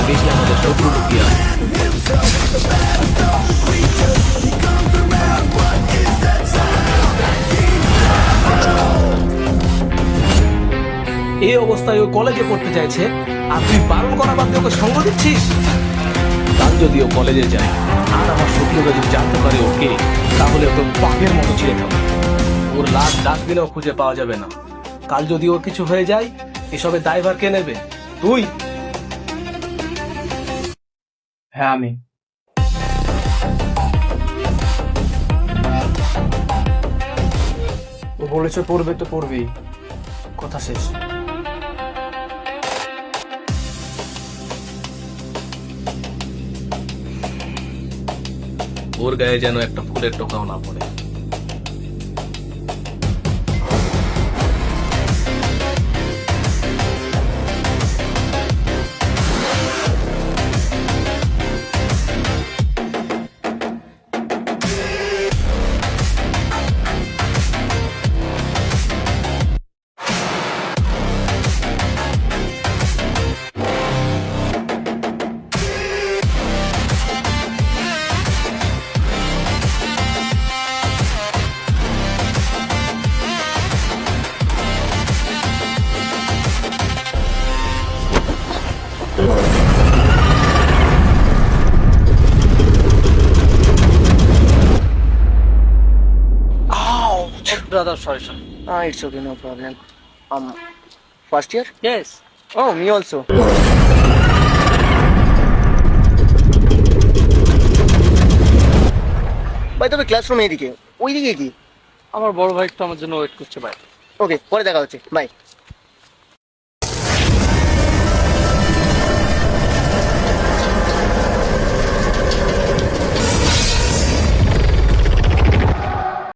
বেশি আমাদের শত্রু লুকিয়ে আছে। এই অবস্থায় ওই কলেজে পড়তে চাইছে, আর তুই বারণ করা বাদ দিয়ে ওকে সঙ্গ দিচ্ছিস। কাল যদি ও কলেজে যায় আর আমার শত্রুরা যদি জানতে পারে ওকে, তাহলে ওকে পাখের মতো ছিঁড়ে খাবে। ওর লাশ ডাস্টবিনেও খুঁজে পাওয়া যাবে না। কাল যদি ওর কিছু হয়ে যায়, এসবের দায়ভার কে নেবে? তুই? হ্যাঁ আমি। ও বলেছে পড়বে তো পড়বেই, কথা শেষ। ওর গায়ে যেন একটা ফুলের টোকাও না পড়ে। Brother, sorry. It's okay, no problem. First year? Yes. Oh, me also. ভাই তবে ক্লাসরুম এইদিকে, ওইদিকে কি? আমার বড় ভাই একটু আমার জন্য ওয়েট করছে ভাই। ওকে, পরে দেখা হচ্ছে, বাই।